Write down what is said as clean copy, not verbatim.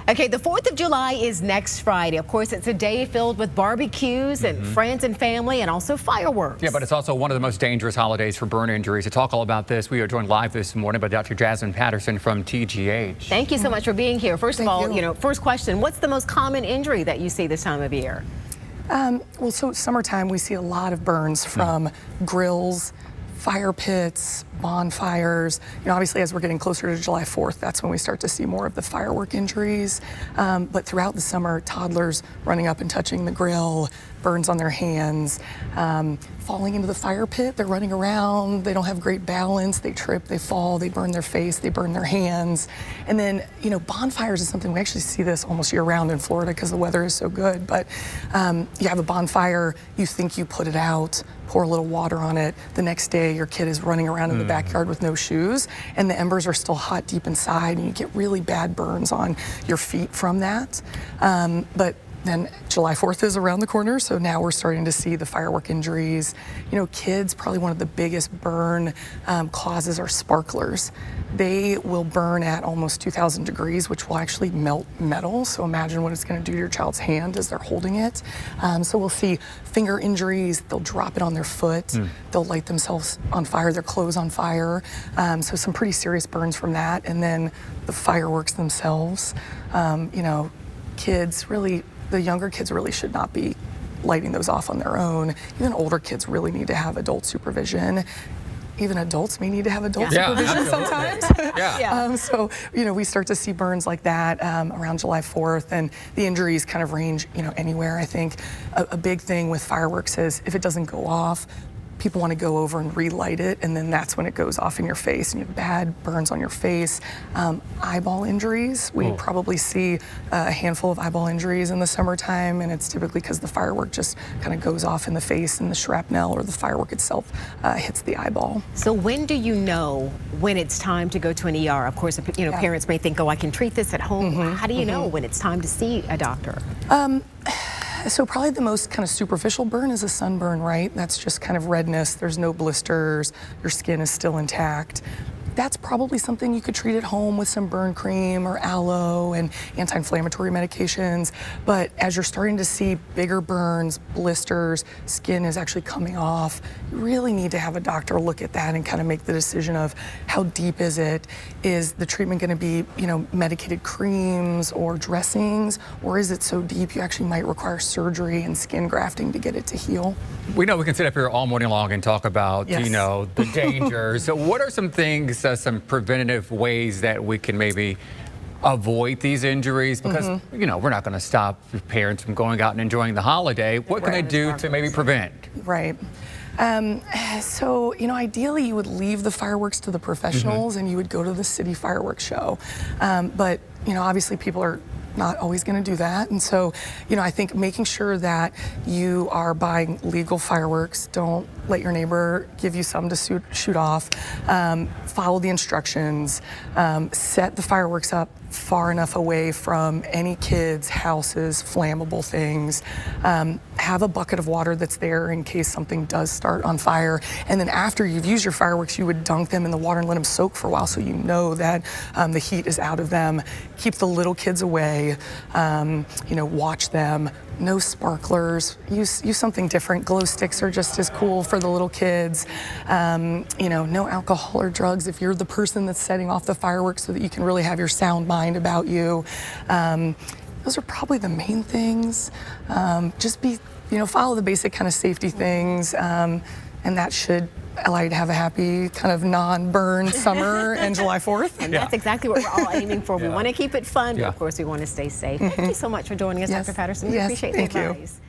Okay, the 4th of July is next Friday. Of course, it's a day filled with barbecues and friends and family and also fireworks. Yeah, but it's also one of the most dangerous holidays for burn injuries. To talk all about this, we are joined live this morning by Dr. Jasmine Patterson from TGH. Thank you so much for being here. First of all, first question, what's the most common injury that you see this time of year? Well, so summertime, we see a lot of burns from grills, fire pits, bonfires. Obviously, as we're getting closer to July 4th, that's when we start to see more of the firework injuries. But throughout the summer, toddlers running up and touching the grill, burns on their hands, falling into the fire pit. They're running around. They don't have great balance. They trip, they fall, they burn their face, they burn their hands. And then, bonfires is something we actually see this almost year round in Florida because the weather is so good. But you have a bonfire, you think you put it out, pour a little water on it. The next day, your kid is running around in the backyard with no shoes, and the embers are still hot deep inside, and you get really bad burns on your feet from that. But then July 4th is around the corner, so now we're starting to see the firework injuries. Kids, probably one of the biggest burn causes are sparklers. They will burn at almost 2,000 degrees, which will actually melt metal. So imagine what it's going to do to your child's hand as they're holding it. So we'll see finger injuries. They'll drop it on their foot. They'll light themselves on fire, their clothes on fire. So some pretty serious burns from that. And then the fireworks themselves. Kids really, the younger kids really should not be lighting those off on their own. Even older kids really need to have adult supervision. Even adults may need to have adult supervision sometimes. So, we start to see burns like that around July 4th, and the injuries kind of range, anywhere. I think a big thing with fireworks is if it doesn't go off, people want to go over and relight it, and then that's when it goes off in your face and you have bad burns on your face. Eyeball injuries, we probably see a handful of eyeball injuries in the summertime, and it's typically because the firework just kind of goes off in the face and the shrapnel or the firework itself hits the eyeball. So when do you know when it's time to go to an ER? Of course, parents may think, oh, I can treat this at home. How do you know when it's time to see a doctor? So probably the most kind of superficial burn is a sunburn, right? That's just kind of redness. There's no blisters. Your skin is still intact. That's probably something you could treat at home with some burn cream or aloe and anti-inflammatory medications. But as you're starting to see bigger burns, blisters, skin is actually coming off, you really need to have a doctor look at that and kind of make the decision of how deep is it? Is the treatment going to be, medicated creams or dressings? Or is it so deep you actually might require surgery and skin grafting to get it to heal? We know we can sit up here all morning long and talk about, the dangers. So what are some things, some preventative ways that we can maybe avoid these injuries? Because, we're not going to stop parents from going out and enjoying the holiday. What can they do to maybe prevent? Right. So, ideally you would leave the fireworks to the professionals and you would go to the city fireworks show. But, obviously people are not always going to do that. And so, I think making sure that you are buying legal fireworks, don't let your neighbor give you some to shoot off, follow the instructions, set the fireworks up far enough away from any kids, houses, flammable things. Have a bucket of water that's there in case something does start on fire. And then after you've used your fireworks, you would dunk them in the water and let them soak for a while so you know that the heat is out of them. Keep the little kids away, watch them. No sparklers, use something different. Glow sticks are just as cool for the little kids. No alcohol or drugs if you're the person that's setting off the fireworks so that you can really have your sound mind about you. Those are probably the main things. Just follow the basic kind of safety things, and that should allow you to have a happy kind of non-burn summer and July 4th. And that's exactly what we're all aiming for. We want to keep it fun, but of course we want to stay safe. Thank you so much for joining us, Dr. Patterson. We appreciate the advice.